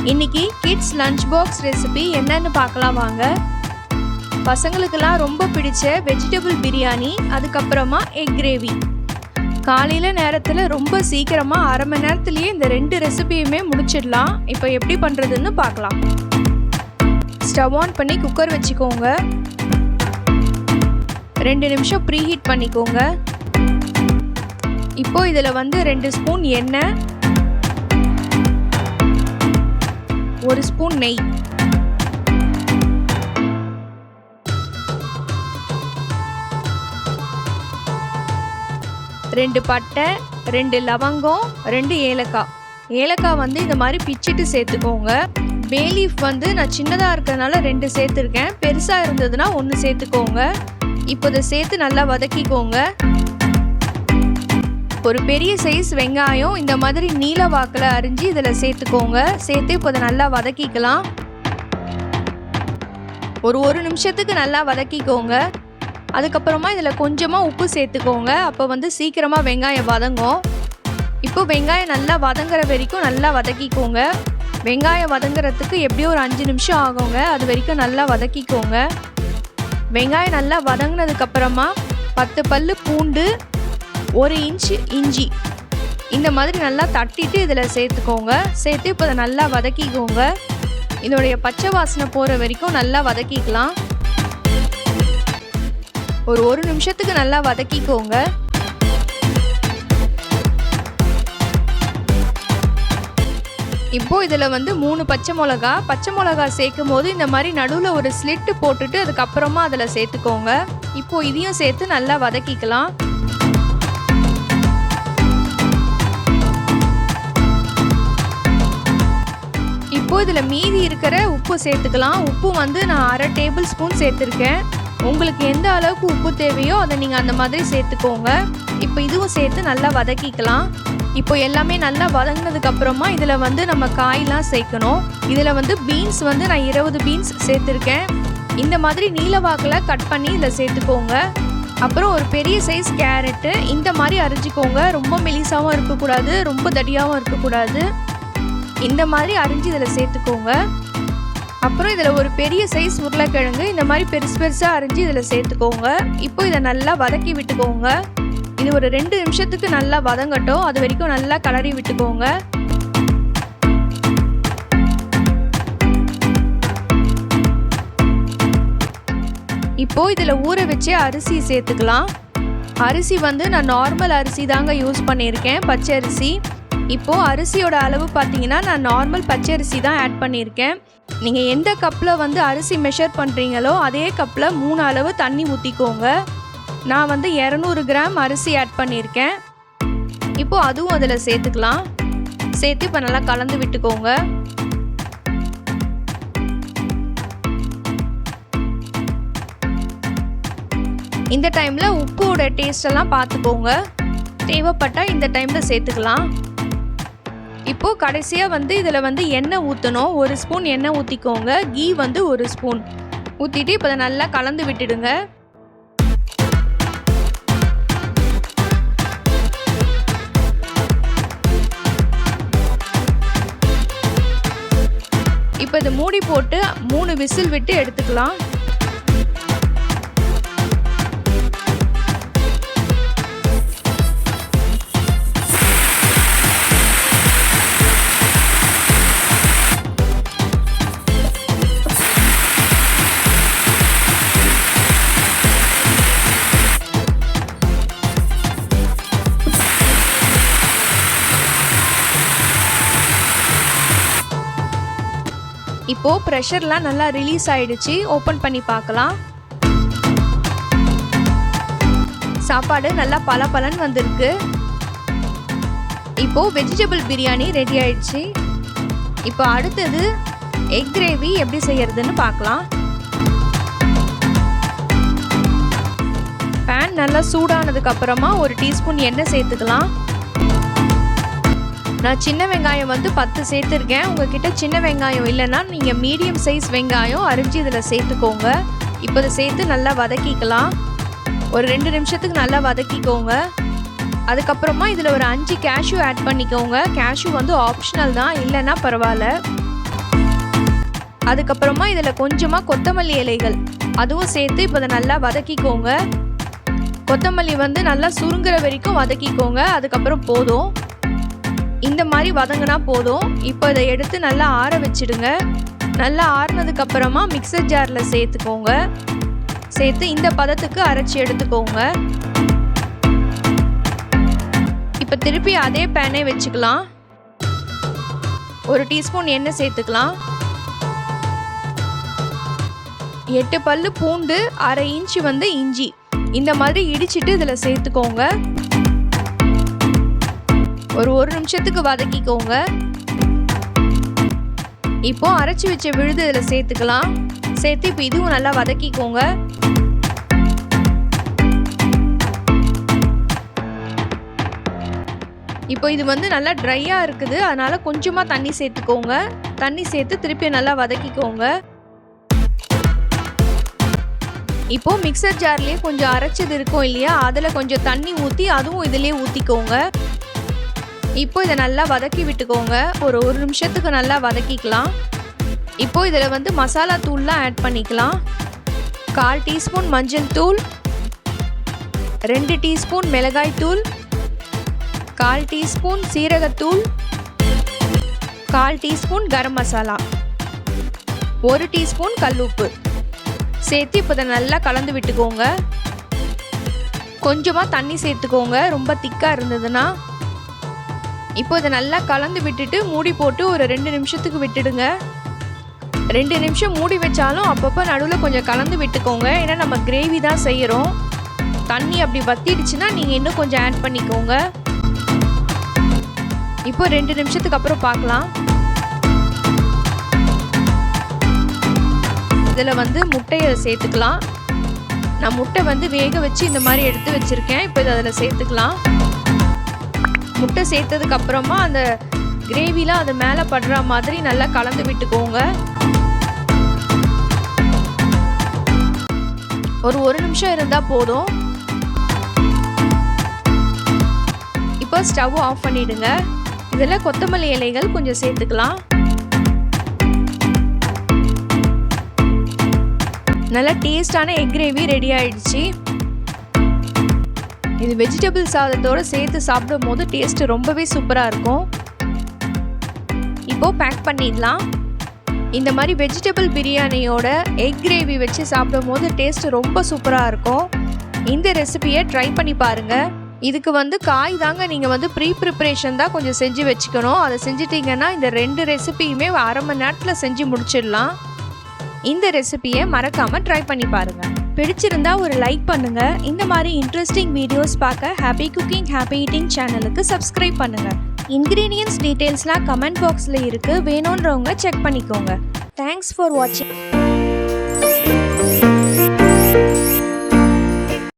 இன்னைக்கு kids lunch box recipe என்னன்னு பார்க்கலாம் வாங்க. பசங்களுக்கெல்லாம் ரொம்ப பிடிச்ச வெஜிடபிள் பிரியாணி, அதுக்கப்புறமா எக் கிரேவி. காலையில் நேரத்தில் ரொம்ப சீக்கிரமாக அரை மணி நேரத்துலேயே இந்த 2 ரெசிபியுமே முடிச்சிடலாம். இப்போ எப்படி பண்ணுறதுன்னு பார்க்கலாம். ஸ்டவ் ஆன் பண்ணி குக்கர் வச்சுக்கோங்க. 2 நிமிஷம் ப்ரீ ஹீட் பண்ணிக்கோங்க. இப்போ இதில் 2 ஸ்பூன் எண்ணெய், 1 ஸ்பூன் நெய், ரெண்டு பட்டை, 2 லவங்கம், 2 ஏலக்காய். ஏலக்காய் இந்த மாதிரி பிச்சிட்டு சேர்த்துக்கோங்க. பே லீஃப் நான் சின்னதாக இருக்கிறதுனால 2 சேர்த்துருக்கேன். பெருசாக இருந்ததுன்னா 1 சேர்த்துக்கோங்க. இப்போ இதை சேர்த்து நல்லா வதக்கிக்கோங்க. ஒரு பெரிய சைஸ் வெங்காயம் இந்த மாதிரி நீல வாக்கில் அரிஞ்சு இதில் சேர்த்துக்கோங்க. சேர்த்து இப்போ இதை நல்லா வதக்கிக்கலாம். ஒரு நிமிஷத்துக்கு நல்லா வதக்கிக்கோங்க. அதுக்கப்புறமா இதில் கொஞ்சமாக உப்பு சேர்த்துக்கோங்க. அப்போ சீக்கிரமாக வெங்காயம் வதங்கும். இப்போ வெங்காயம் நல்லா வதங்குற வரைக்கும் நல்லா வதக்கிக்கோங்க. வெங்காயம் வதங்குறதுக்கு எப்படியும் ஒரு 5 நிமிஷம் ஆகுங்க. அது வரைக்கும் நல்லா வதக்கிக்கோங்க. வெங்காயம் நல்லா வதங்கினதுக்கப்புறமா 10 பல்லு பூண்டு, 1 இன்ச் இஞ்சி இந்த மாதிரி நல்லா தட்டிட்டு இதில் சேர்த்துக்கோங்க. சேர்த்து இப்போ அதை நல்லா வதக்கிக்கோங்க. இதோடைய பச்சை வாசனை போகிற வரைக்கும் நல்லா வதக்கிக்கலாம். ஒரு நிமிஷத்துக்கு நல்லா வதக்கிக்கோங்க. இப்போ இதில் 3 பச்சை மிளகா சேர்க்கும் போது இந்த மாதிரி நடுவில் ஒரு ஸ்லிட்டு போட்டுட்டு அதுக்கப்புறமா அதில் சேர்த்துக்கோங்க. இப்போ இதையும் சேர்த்து நல்லா வதக்கிக்கலாம். இப்போ இதில் மீதி இருக்கிற உப்பு சேர்த்துக்கலாம். உப்பு நான் அரை டேபிள் ஸ்பூன் சேர்த்துருக்கேன். உங்களுக்கு எந்த அளவுக்கு உப்பு தேவையோ அதை நீங்கள் அந்த மாதிரி சேர்த்துக்கோங்க. இப்போ இதுவும் சேர்த்து நல்லா வதக்கிக்கலாம். இப்போ எல்லாமே நல்லா வதங்கினதுக்கப்புறமா இதில் நம்ம காயெலாம் சேர்க்கணும். இதில் பீன்ஸ் நான் 20 பீன்ஸ் சேர்த்துருக்கேன். இந்த மாதிரி நீல வாக்கில் கட் பண்ணி இதில் சேர்த்துக்கோங்க. அப்புறம் ஒரு பெரிய சைஸ் கேரட்டு இந்த மாதிரி அரிஞ்சிக்கோங்க. ரொம்ப மெலிசாவும் இருக்கக்கூடாது, ரொம்ப தடியாகவும் இருக்கக்கூடாது. இந்த மாதிரி அரிஞ்சு இதில் சேர்த்துக்கோங்க. அப்புறம் இதில் ஒரு பெரிய சைஸ் உருளைக்கிழங்கு இந்த மாதிரி பெருசாக அரிஞ்சு இதில் சேர்த்துக்கோங்க. இப்போ இதை நல்லா வதக்கி விட்டுக்கோங்க. இது ஒரு 2 நிமிஷத்துக்கு நல்லா வதங்கட்டும். அது வரைக்கும் நல்லா கலரி விட்டுக்கோங்க. இப்போ இதில் ஊற வச்சு அரிசி சேர்த்துக்கலாம். அரிசி நான் நார்மல் அரிசி தாங்க யூஸ் பண்ணியிருக்கேன், பச்சை அரிசி. இப்போது அரிசியோட அளவு பார்த்தீங்கன்னா நான் நார்மல் பச்சரிசி தான் ஆட் பண்ணியிருக்கேன். நீங்கள் எந்த கப்பில் அரிசி மெஷர் பண்ணுறீங்களோ அதே கப்பில் 3 அளவு தண்ணி ஊற்றிக்கோங்க. நான் 200 கிராம் அரிசி ஆட் பண்ணியிருக்கேன். இப்போது அதுவும் அதில் சேர்த்துக்கலாம். சேர்த்து இப்போ நல்லா கலந்து விட்டுக்கோங்க. இந்த டைமில் உப்போட டேஸ்டெல்லாம் பார்த்துக்கோங்க. தேவைப்பட்டால் இந்த டைமில் சேர்த்துக்கலாம். இப்போது கடைசியாக இதில் எண்ணெய் ஊற்றணும். 1 ஸ்பூன் எண்ணெய் ஊற்றிக்கோங்க. கீ 1 ஸ்பூன் ஊற்றிட்டு இப்போ அதை நல்லா கலந்து விட்டுடுங்க. இப்போ இதை மூடி போட்டு 3 விசில் விட்டு எடுத்துக்கலாம். இப்போது ப்ரெஷர்லாம் நல்லா ரிலீஸ் ஆகிடுச்சு. ஓப்பன் பண்ணி பார்க்கலாம். சாப்பாடு நல்லா பலன்னு வந்திருக்கு. இப்போது வெஜிடபிள் பிரியாணி ரெடி ஆயிடுச்சு. இப்போ அடுத்தது எக் கிரேவி எப்படி செய்யறதுன்னு பார்க்கலாம். பேன் நல்லா சூடானதுக்கப்புறமா 1 டீஸ்பூன் எண்ணெய் சேர்த்துக்கலாம். நான் சின்ன வெங்காயம் 10 சேர்த்துருக்கேன். உங்ககிட்ட சின்ன வெங்காயம் இல்லைன்னா நீங்கள் மீடியம் சைஸ் வெங்காயம் அரிஞ்சு இதில் சேர்த்துக்கோங்க. இப்போ இதை சேர்த்து நல்லா வதக்கிக்கலாம். ஒரு 2 நிமிஷத்துக்கு நல்லா வதக்கிக்கோங்க. அதுக்கப்புறமா இதில் ஒரு 5 கேஷ்யூ ஆட் பண்ணிக்கோங்க. கேஷ்யூ ஆப்ஷனல் தான், இல்லைன்னா பரவாயில்ல. அதுக்கப்புறமா இதில் கொஞ்சமாக கொத்தமல்லி இலைகள் அதுவும் சேர்த்து இப்போ இதை நல்லா வதக்கிக்கோங்க. கொத்தமல்லி வந்து நல்லா சுருங்குற வரைக்கும் வதக்கிக்கோங்க. அதுக்கப்புறம் போதும், இந்த மாதிரி வதங்கினா போதும். இப்போ இதை எடுத்து நல்லா ஆற வச்சிடுங்க. நல்லா ஆறுனதுக்கப்புறமா மிக்சர் ஜாரில் சேர்த்துக்கோங்க. சேர்த்து இந்த பதத்துக்கு அரைச்சி எடுத்துக்கோங்க. இப்போ திருப்பி அதே பேனே வச்சுக்கலாம். 1 டீஸ்பூன் எண்ணெய் சேர்த்துக்கலாம். 8 பல்லு பூண்டு, 1/2 இன்ச்சு வந்து இஞ்சி இந்த மாதிரி இடிச்சிட்டு இதில் சேர்த்துக்கோங்க. ஒரு நிமிஷத்துக்கு வதக்கிக்கோங்க. இப்போ அரைச்சி வச்ச விழுது இதில் சேர்த்துக்கலாம். சேர்த்து இப்போ இதுவும் நல்லா வதக்கிக்கோங்க. இப்போ இது வந்து நல்லா ட்ரையாக இருக்குது, அதனால கொஞ்சமாக தண்ணி சேர்த்துக்கோங்க. தண்ணி சேர்த்து திருப்பி நல்லா வதக்கிக்கோங்க. இப்போ மிக்சர் ஜார்லேயே கொஞ்சம் அரைச்சது இருக்கும் இல்லையா, அதில் கொஞ்சம் தண்ணி ஊற்றி அதுவும் இதிலே ஊற்றிக்கோங்க. இப்போ இதை நல்லா வதக்கி விட்டுக்கோங்க. ஒரு நிமிஷத்துக்கு நல்லா வதக்கிக்கலாம். இப்போ இதில் வந்து மசாலா தூள்லாம் ஆட் பண்ணிக்கலாம். 1/4 டீஸ்பூன் மஞ்சள் தூள், 2 டீஸ்பூன் மிளகாய் தூள், 1/4 டீஸ்பூன் சீரகத்தூள், 1/4 டீஸ்பூன் கரம் மசாலா, 1 டீஸ்பூன் கல்லுப்பு சேர்த்து இப்போ இதை நல்லா கலந்து விட்டுக்கோங்க. கொஞ்சமாக தண்ணி சேர்த்துக்கோங்க, ரொம்ப திக்காக இருந்ததுன்னா. இப்போ இதை நல்லா கலந்து விட்டுட்டு மூடி போட்டு ஒரு 2 நிமிஷத்துக்கு விட்டுடுங்க. 2 நிமிஷம் மூடி வச்சாலும் அப்பப்போ நடுவில் கொஞ்சம் கலந்து விட்டுக்கோங்க. ஏன்னா நம்ம கிரேவி தான் செய்கிறோம். தண்ணி அப்படி வத்திடுச்சுன்னா நீங்கள் இன்னும் கொஞ்சம் ஆட் பண்ணிக்கோங்க. இப்போ 2 நிமிஷத்துக்கு அப்புறம் பார்க்கலாம். இதில் வந்து முட்டையை சேர்த்துக்கலாம். நான் முட்டை வந்து வேக வச்சு இந்த மாதிரி எடுத்து வச்சுருக்கேன். இப்போ இதை அதில் சேர்த்துக்கலாம். முட்டை சேர்த்ததுக்கு அப்புறமா அந்த கிரேவிலாம் அது மேலே படுற மாதிரி நல்லா கலந்து விட்டுக்கோங்க. ஒரு நிமிஷம் இருந்தால் போதும். இப்போ ஸ்டவ் ஆஃப் பண்ணிடுங்க. இதில் கொத்தமல்லி இலைகள் கொஞ்சம் சேர்த்துக்கலாம். நல்லா டேஸ்டான எக் கிரேவி ரெடி ஆயிடுச்சு. இது வெஜிடபிள் சாதத்தோடு சேர்த்து சாப்பிடும் போது டேஸ்ட்டு ரொம்பவே சூப்பராக இருக்கும். இப்போது பேக் பண்ணிடலாம். இந்த மாதிரி வெஜிடபிள் பிரியாணியோட எக் கிரேவி வச்சு சாப்பிடும் போது டேஸ்ட்டு ரொம்ப சூப்பராக இருக்கும். இந்த ரெசிபியை ட்ரை பண்ணி பாருங்கள். இதுக்கு வந்து காய் தாங்க நீங்கள் வந்து ப்ரிப்ரேஷன் தான் கொஞ்சம் செஞ்சு வச்சுக்கணும். அதை செஞ்சிட்டிங்கன்னா இந்த 2 ரெசிபியுமே 1/2 மணி நேரத்தில் செஞ்சு முடிச்சிடலாம். இந்த ரெசிபியை மறக்காமல் ட்ரை பண்ணி பாருங்கள். பிடிச்சிருந்தா ஒரு லைக் பண்ணுங்கள். இந்த மாதிரி இன்ட்ரெஸ்டிங் வீடியோஸ் பார்க்க ஹாப்பி குக்கிங் ஹாப்பி ஈட்டிங் சேனலுக்கு சப்ஸ்கிரைப் பண்ணுங்கள். இன்க்ரீடியன்ஸ் டீட்டெயில்ஸ்லாம் கமெண்ட் பாக்ஸில் இருக்குது, வேணுன்றவங்க செக் பண்ணிக்கோங்க. தேங்க்ஸ் ஃபார் வாட்சிங்.